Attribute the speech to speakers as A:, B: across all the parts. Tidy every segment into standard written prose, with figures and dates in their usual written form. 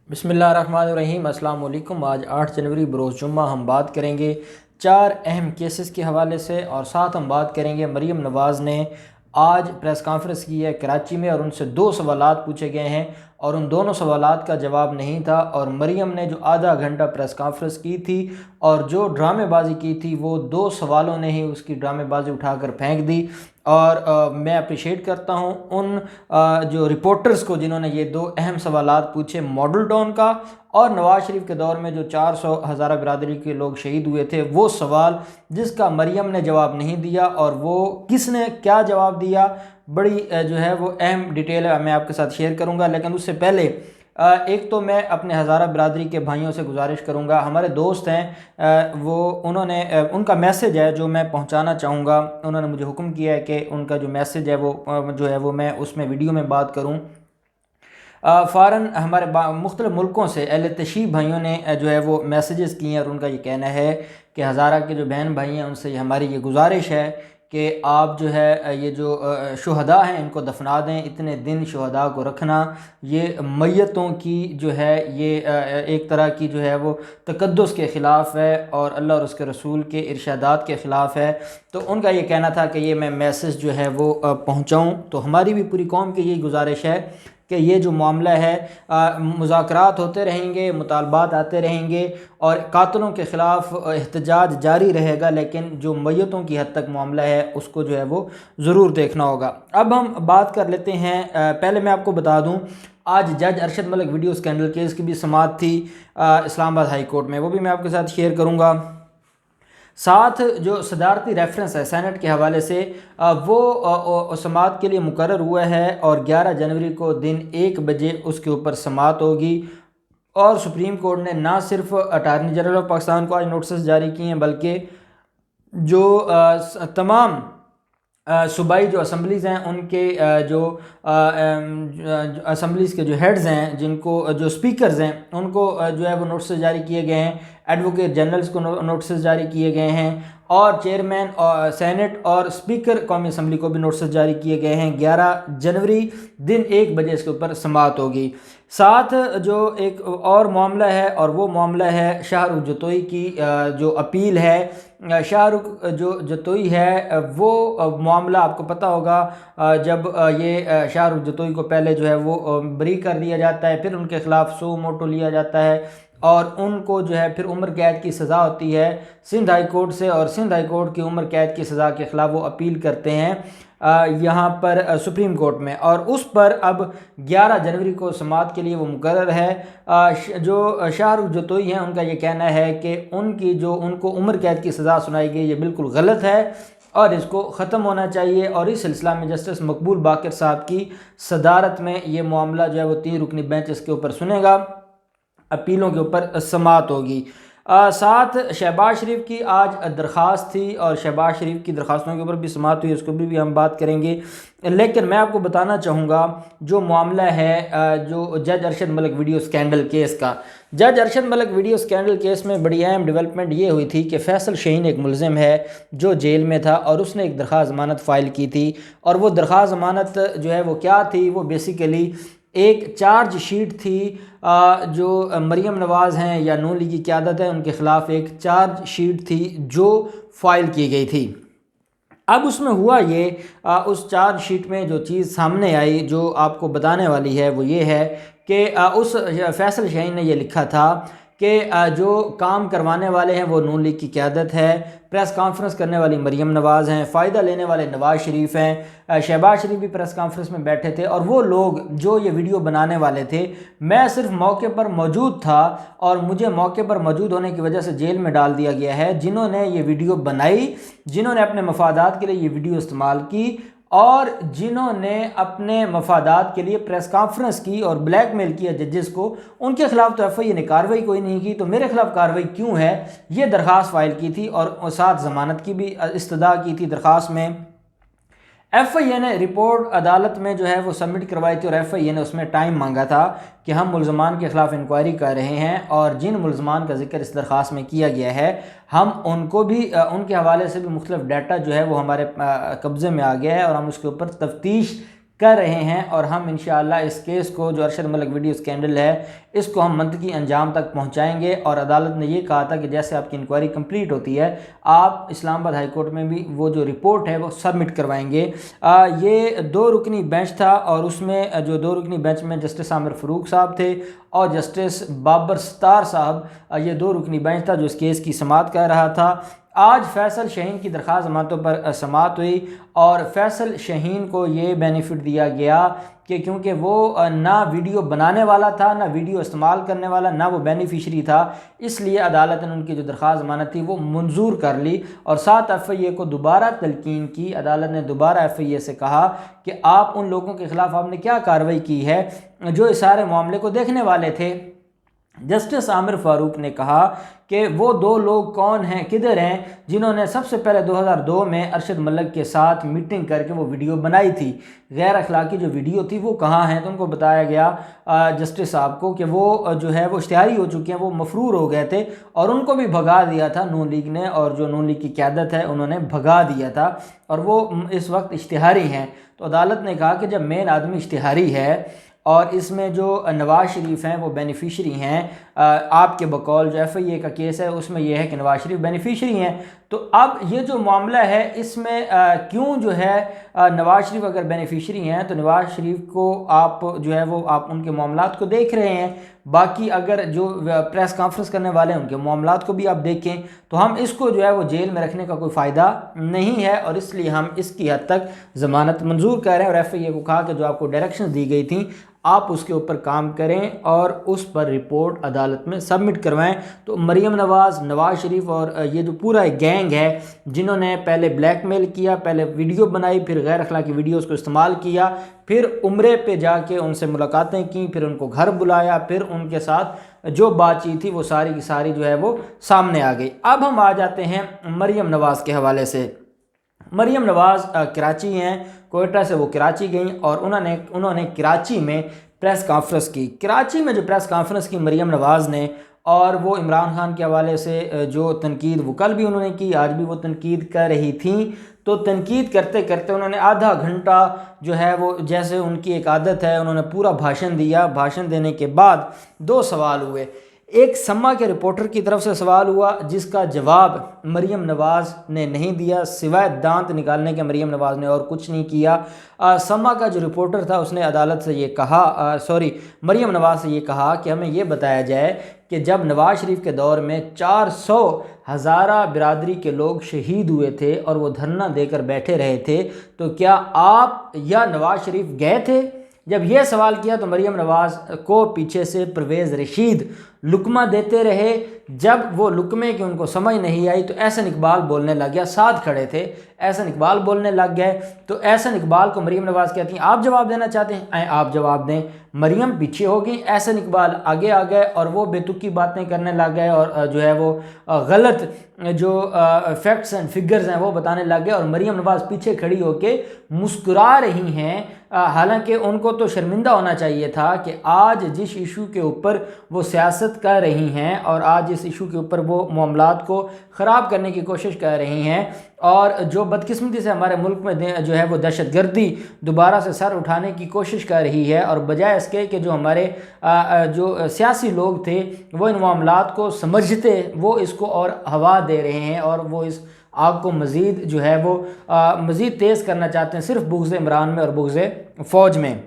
A: बिस्मिल्लाहिर्रहमानिर्रहीम। अस्सलाम वालेकुम। आज 8 जनवरी बरोज़ जुम्मा हम बात करेंगे 4 अहम केसेस के हवाले से और साथ हम बात करेंगे मरीम नवाज़ ने आज प्रेस कॉन्फ्रेंस की है कराची में और उनसे 2 सवालात पूछे गए हैं और उन दोनों सवालात का जवाब नहीं था। और मरीम ने जो आधा घंटा प्रेस कॉन्फ्रेंस की थी और जो ड्रामेबाजी की थी वो 2 सवालों ने ही उसकी ड्रामेबाजी उठाकर फेंक दी। और मैं अप्रिशिएट करता हूँ उन जो रिपोर्टर्स को जिन्होंने ये 2 अहम सवालात पूछे, मॉडल टाउन का और नवाज़ शरीफ के दौर में जो 400 हज़ारा बिरादरी के लोग शहीद हुए थे, वो सवाल जिसका मरियम ने जवाब नहीं दिया और वो किसने क्या जवाब दिया, बड़ी जो है वो अहम डिटेल है, मैं आपके साथ शेयर करूँगा। लेकिन उससे पहले एक तो मैं अपने हज़ारा बिरादरी के भाइयों से गुजारिश करूँगा, हमारे दोस्त हैं वो उन्होंने उनका मैसेज है जो मैं पहुँचाना चाहूँगा। उन्होंने मुझे हुक्म किया है कि उनका जो मैसेज है वो जो है वो मैं उसमें वीडियो में बात करूँ। फ़ौरन हमारे मुख्तलिफ़ मुल्कों से अहले तशरीफ़ भाइयों ने जो है वो मैसेजेस किए हैं और उनका ये कहना है कि हज़ारा के जो बहन भाई हैं उनसे हमारी ये गुजारिश है कि आप जो है ये जो शुहदा हैं इनको दफना दें। इतने दिन शुहदा को रखना ये मैयतों की जो है ये एक तरह की जो है वो तकद्दुस के ख़िलाफ़ है और अल्लाह और उसके रसूल के इरशादात के ख़िलाफ़ है। तो उनका ये कहना था कि ये मैं मैसेज जो है वो पहुँचाऊँ। तो हमारी भी पूरी कौम की यही गुजारिश है कि ये जो मामला है मुज़ाकरात होते रहेंगे, मुतालबात आते रहेंगे और कातलों के ख़िलाफ़ एहतजाज जारी रहेगा, लेकिन जो मैयतों की हद तक मामला है उसको जो है वो ज़रूर देखना होगा। अब हम बात कर लेते हैं, पहले मैं आपको बता दूं आज जज Arshad Malik video scandal case की भी समाअत थी इस्लामाबाद हाई कोर्ट में, वो भी मैं आपके साथ शेयर करूँगा। साथ जो सदारती रेफरेंस है सेनेट के हवाले से वो समाअत के लिए मुकर्रर हुआ है और 11 जनवरी को दिन 1 बजे उसके ऊपर समाअत होगी। और सुप्रीम कोर्ट ने ना सिर्फ अटारनी जनरल ऑफ पाकिस्तान को आज नोटिस जारी किए हैं बल्कि जो तमाम सूबाई जो असम्बलीज़ हैं उनके जो असम्बलीज़ के जो हेड्स हैं, जिनको जो स्पीकर्स हैं, उनको जो है वो नोटिस जारी किए गए हैं। एडवोकेट जनरल्स को नोटिस जारी किए गए हैं और चेयरमैन और सेनेट और स्पीकर कौमी असम्बली को भी नोटिस जारी किए गए हैं। 11 जनवरी दिन 1 बजे इसके ऊपर समाअत होगी। साथ जो एक और मामला है और वो मामला है शाहरुख जतोई की जो अपील है। शाहरुख जो जतोई है वो मामला आपको पता होगा, जब ये शाहरुख जतोई को पहले जो है वो बरी कर दिया जाता है, फिर उनके ख़िलाफ़ सो मोटो लिया जाता है और उनको जो है फिर उम्र कैद की सज़ा होती है सिंध हाई कोर्ट से, और सिंध हाई कोर्ट की उम्र कैद की सज़ा के ख़िलाफ़ वो अपील करते हैं यहाँ पर सुप्रीम कोर्ट में, और उस पर अब 11 जनवरी को समाअत के लिए वो मुकर्रर है। जो शाहरुख जतोई हैं उनका ये कहना है कि उनकी जो उनको उम्र कैद की सज़ा सुनाई गई ये बिल्कुल गलत है और इसको ख़त्म होना चाहिए। और इस सिलसिला में जस्टिस मकबूल बाकर साहब की सदारत में ये मामला जो है वो 3 रुकनी बेंच इसके ऊपर सुनेगा, अपीलों के ऊपर समाअत होगी। साथ शहबाज शरीफ की आज दरख्वास्त थी और शहबाज शरीफ की दरख्वास्तों के ऊपर भी समाअत हुई, उसको भी हम बात करेंगे। लेकिन मैं आपको बताना चाहूँगा जो मामला है जो जज Arshad Malik video scandal case का, जज Arshad Malik video scandal case में बड़ी अहम डेवलपमेंट ये हुई थी कि फैसल शाहीन एक मुलजिम है जो जेल में था और उसने एक दरख्वास्त ज़मानत फ़ाइल की थी। और वो दरख्वास्त ज़मानत जो है वो क्या थी, वो बेसिकली एक चार्ज शीट थी जो मरियम नवाज़ हैं या नून लीग की क़यादत है उनके ख़िलाफ़ एक चार्ज शीट थी जो फ़ाइल की गई थी। अब उसमें हुआ ये उस चार्ज शीट में जो चीज़ सामने आई जो आपको बताने वाली है वो ये है कि उस फैसल शाहीन ने ये लिखा था कि जो काम करवाने वाले हैं वो नून लीग की क़यादत है, प्रेस कॉन्फ्रेंस करने वाली मरियम नवाज़ हैं, फ़ायदा लेने वाले नवाज़ शरीफ हैं, शहबाज शरीफ भी प्रेस कॉन्फ्रेंस में बैठे थे और वो लोग जो ये वीडियो बनाने वाले थे, मैं सिर्फ मौके पर मौजूद था और मुझे मौके पर मौजूद होने की वजह से जेल में डाल दिया गया है। जिन्होंने ये वीडियो बनाई, जिन्होंने अपने मफादात के लिए ये वीडियो इस्तेमाल की और जिन्होंने अपने मफादात के लिए प्रेस कॉन्फ्रेंस की और ब्लैकमेल किया जजेस को, उनके खिलाफ तो एफआईए ने कार्रवाई कोई नहीं की, तो मेरे खिलाफ कार्रवाई क्यों है, ये दरख्वास्त फाइल की थी और साथ ज़मानत की भी इस्तदा की थी। दरख्वास्त में एफआईए ने रिपोर्ट अदालत में जो है वो सबमिट करवाई थी और एफआईए ने उसमें टाइम मांगा था कि हम मुल्ज़मान के ख़िलाफ़ इंक्वायरी कर रहे हैं और जिन मुल्ज़मान का जिक्र इस दरख्वास्त में किया गया है हम उनको भी उनके हवाले से भी मुख्तलिफ डाटा जो है वो हमारे कब्ज़े में आ गया है और हम उसके ऊपर तफ्तीश कर रहे हैं और हम इंशाअल्लाह इस केस को, जो अरशद मलिक वीडियो स्कैंडल है, इसको हम मंतकी अंजाम तक पहुंचाएंगे। और अदालत ने ये कहा था कि जैसे आपकी इंक्वायरी कंप्लीट होती है आप इस्लामाबाद हाई कोर्ट में भी वो जो रिपोर्ट है वो सबमिट करवाएंगे। ये 2 रुकनी बेंच था और उसमें जो 2 रुकनी बेंच में जस्टिस आमिर फ़ारूक साहब थे और जस्टिस बाबर सत्तार साहब, ये 2 रुकनी बेंच था जो इस केस की समाअत कर रहा था। आज फैसल शाहीन की दरख्वास्त जमातों पर समाअत हुई और फैसल शाहीन को ये बेनिफिट दिया गया कि क्योंकि वो ना वीडियो बनाने वाला था, ना वीडियो इस्तेमाल करने वाला, ना वो बेनिफिशरी था, इसलिए अदालत ने उनकी जो दरख्वास्त जमानत थी वो मंजूर कर ली और 7 FIA को दोबारा तलकीन की। अदालत ने दोबारा FIA से कहा कि आप उन लोगों के ख़िलाफ़ आपने क्या कार्रवाई की है जो इस सारे मामले को देखने वाले थे। जस्टिस आमिर फ़ारूक ने कहा कि वो 2 लोग कौन हैं, किधर हैं, जिन्होंने सबसे पहले 2002 में अरशद मलिक के साथ मीटिंग करके वो वीडियो बनाई थी। गैर अखलाकी जो वीडियो थी वो कहाँ हैं, तो उनको बताया गया जस्टिस साहब को कि वो जो है वो इश्तिहारी हो चुके हैं, वो मफरूर हो गए थे और उनको भी भगा दिया था नून लीग ने, और जो नून लीग की क़यादत है उन्होंने भगा दिया था और वो इस वक्त इश्तिहारी हैं। तो अदालत ने कहा कि जब मेन आदमी इश्तिहारी है और इसमें जो नवाज़ शरीफ हैं वो बेनिफिशरी हैं, आपके बकौल जो FIA का केस है उसमें यह है कि नवाज़ शरीफ बेनिफिशरी हैं, तो अब ये जो मामला है इसमें क्यों जो है नवाज़ शरीफ अगर बेनिफिशरी हैं तो नवाज़ शरीफ को आप जो है वो आप उनके मामलात को देख रहे हैं, बाकी अगर जो प्रेस कॉन्फ्रेंस करने वाले हैं उनके मामलात को भी आप देखें, तो हम इसको जो है वो जेल में रखने का कोई फ़ायदा नहीं है और इसलिए हम इसकी हद तक ज़मानत मंजूर कर रहे हैं। और FIA को कहा कि जो आपको डायरेक्शंस दी गई थी आप उसके ऊपर काम करें और उस पर रिपोर्ट अदालत में सबमिट करवाएं। तो मरीम नवाज़, नवाज़ शरीफ और ये जो पूरा गैंग है जिन्होंने पहले ब्लैकमेल किया, पहले वीडियो बनाई, फिर गैर अखलाकी वीडियोज़ को इस्तेमाल किया, फिर उम्रे पे जाके उनसे मुलाकातें की, फिर उनको घर बुलाया, फिर उनके साथ जो बातचीत थी वो सारी की सारी जो है वो सामने आ गई। अब हम आ जाते हैं मरीम नवाज़ के हवाले से। मरीम नवाज़ कराची हैं, कोयटा से वो कराची गई और उन्होंने कराची में प्रेस कॉन्फ्रेंस की। कराची में जो प्रेस कॉन्फ्रेंस की मरीम नवाज़ ने, और वो इमरान खान के हवाले से जो तनकीद वो कल भी उन्होंने की, आज भी वो तनकीद कर रही थी, तो तनकीद करते करते उन्होंने आधा घंटा जो है वो, जैसे उनकी एक आदत है, उन्होंने पूरा भाषण दिया। भाषण देने के बाद 2 सवाल हुए। एक सम्मा के रिपोर्टर की तरफ से सवाल हुआ जिसका जवाब मरीम नवाज़ ने नहीं दिया, सिवाय दांत निकालने के मरीम नवाज़ ने और कुछ नहीं किया। सम्मा का जो रिपोर्टर था उसने अदालत से ये कहा, मरीम नवाज़ से ये कहा कि हमें ये बताया जाए कि जब नवाज़ शरीफ के दौर में 400 हज़ारा बिरादरी के लोग शहीद हुए थे और वो धरना देकर बैठे रहे थे, तो क्या आप या नवाज़ शरीफ गए थे? जब यह सवाल किया तो मरीम नवाज़ को पीछे से परवेज़ रशीद लुकमा देते रहे। जब वो लुकमे की उनको समझ नहीं आई तो एहसन इकबाल बोलने लग गया, साथ खड़े थे, एहसन इकबाल बोलने लग गए। तो एहसन इकबाल को मरीम नवाज़ कहती हैं आप जवाब देना चाहते हैं, आप जवाब दें। मरीम पीछे हो गई, एहसन इकबाल आगे आ गए और वो बेतुकी बातें करने लग गए और जो है वो गलत जो फैक्ट्स एंड फिगर्स हैं वो बताने लग गए और मरीम नवाज़ पीछे खड़ी होके मुस्कुरा रही हैं। हालांकि उनको तो शर्मिंदा होना चाहिए था कि आज जिस इशू के ऊपर वो सियासत कर रही हैं और आज इस इशू के ऊपर वो मामलात को ख़राब करने की कोशिश कर रही हैं और जो बदकिस्मती से हमारे मुल्क में जो है वो दहशतगर्दी दोबारा से सर उठाने की कोशिश कर रही है, और बजाय इसके कि जो हमारे जो सियासी लोग थे वो इन मामलात को समझते, वो इसको और हवा दे रहे हैं और वो इस आग को मज़ीद जो है वो मज़ीद तेज़ करना चाहते हैं, सिर्फ बुग़्ज़ इमरान में और बुग़्ज़ फ़ौज में।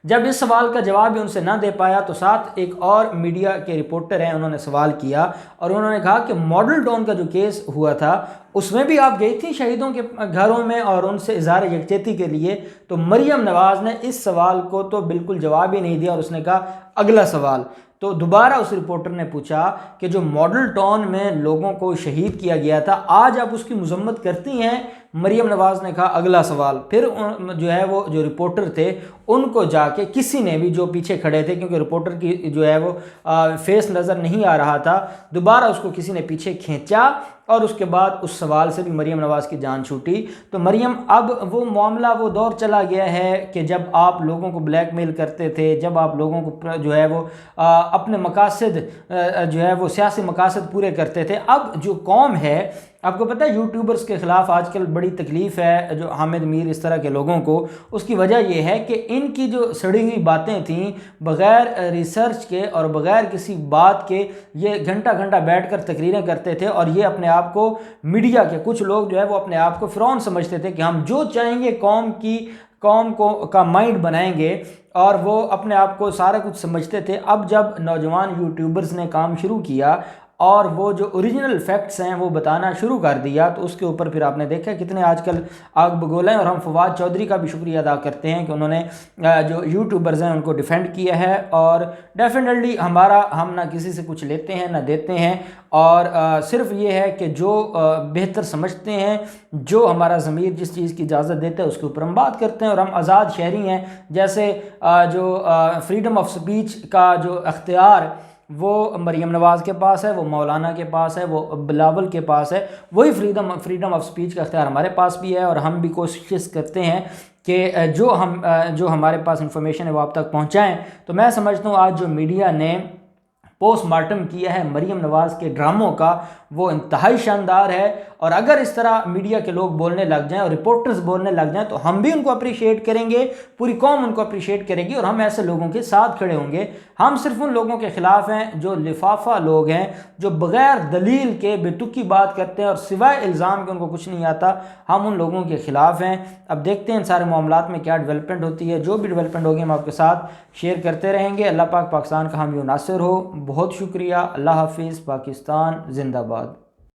A: जब इस सवाल का जवाब भी उनसे ना दे पाया तो साथ एक और मीडिया के रिपोर्टर हैं, उन्होंने सवाल किया और उन्होंने कहा कि मॉडल टाउन का जो केस हुआ था उसमें भी आप गई थी शहीदों के घरों में और उनसे इज़हार यकजहती के लिए। तो मरीम नवाज़ ने इस सवाल को तो बिल्कुल जवाब ही नहीं दिया और उसने कहा अगला सवाल। तो दोबारा उस रिपोर्टर ने पूछा कि जो मॉडल टाउन में लोगों को शहीद किया गया था आज आप उसकी मजम्मत करती हैं? मरीम नवाज़ ने कहा अगला सवाल। फिर जो है वो जो रिपोर्टर थे उनको जाके किसी ने भी, जो पीछे खड़े थे क्योंकि रिपोर्टर की जो है वो फेस नज़र नहीं आ रहा था, दोबारा उसको किसी ने पीछे खींचा और उसके बाद उस सवाल से भी मरीम नवाज़ की जान छूटी। तो मरीम, अब वो मामला, वो दौर चला गया है कि जब आप लोगों को ब्लैकमेल करते थे, जब आप लोगों को जो है वो अपने मकासद जो है वो सियासी मकासद पूरे करते थे। अब जो कौम है आपको पता है यूट्यूबर्स के ख़िलाफ़ आजकल बड़ी तकलीफ़ है जो हामिद मीर इस तरह के लोगों को। उसकी वजह यह है कि इनकी जो सड़ी हुई बातें थीं, बग़ैर रिसर्च के और बग़ैर किसी बात के ये घंटा घंटा बैठ कर तकरीरें करते थे, और ये अपने आप को मीडिया के कुछ लोग जो है वो अपने आप को फ़िरौन समझते थे कि हम जो चाहेंगे कौम को का माइंड बनाएंगे, और वो अपने आप को सारा कुछ समझते थे। अब जब नौजवान यूट्यूबर्स ने काम शुरू किया और वो जो ओरिजिनल फैक्ट्स हैं वो बताना शुरू कर दिया, तो उसके ऊपर फिर आपने देखा कितने आजकल आग बगोला हैं। और हम फवाद चौधरी का भी शुक्रिया अदा करते हैं कि उन्होंने जो यूट्यूबर्स हैं उनको डिफेंड किया है। और डेफिनेटली हम ना किसी से कुछ लेते हैं ना देते हैं, और सिर्फ ये है कि जो बेहतर समझते हैं, जो हमारा ज़मीर जिस चीज़ की इजाज़त देता है उसके ऊपर हम बात करते हैं। और हम आज़ाद शहरी हैं, जैसे जो फ्रीडम ऑफ स्पीच का जो अख्तियार वो मरीम नवाज़ के पास है, वो मौलाना के पास है, वो बिलावल के पास है, वही फ्रीडम ऑफ स्पीच का अख्तियार हमारे पास भी है। और हम भी कोशिश करते हैं कि जो हमारे पास इंफॉर्मेशन है वो आप तक पहुंचाएं। तो मैं समझता हूँ आज जो मीडिया ने पोस्टमार्टम किया है मरीम नवाज़ के ड्रामों का, वो इंतहाई शानदार है। और अगर इस तरह मीडिया के लोग बोलने लग जाएं और रिपोर्टर्स बोलने लग जाएं तो हम भी उनको अप्रिशिएट करेंगे, पूरी कौम उनको अप्रिशिएट करेगी, और हम ऐसे लोगों के साथ खड़े होंगे। हम सिर्फ उन लोगों के ख़िलाफ़ हैं जो लिफाफा लोग हैं, जो बग़ैर दलील के बेतुकी बात करते हैं और सिवाय इल्ज़ाम के उनको कुछ नहीं आता। हम उन लोगों के ख़िलाफ़ हैं। अब देखते हैं इन सारे मामलात में क्या डेवलपमेंट होती है। जो भी डेवलपमेंट होगी हम आपके साथ शेयर करते रहेंगे। अल्लाह पाक पाकिस्तान का हामी नासिर हो। बहुत शुक्रिया। अल्लाह हाफिज़। पाकिस्तान जिंदाबाद।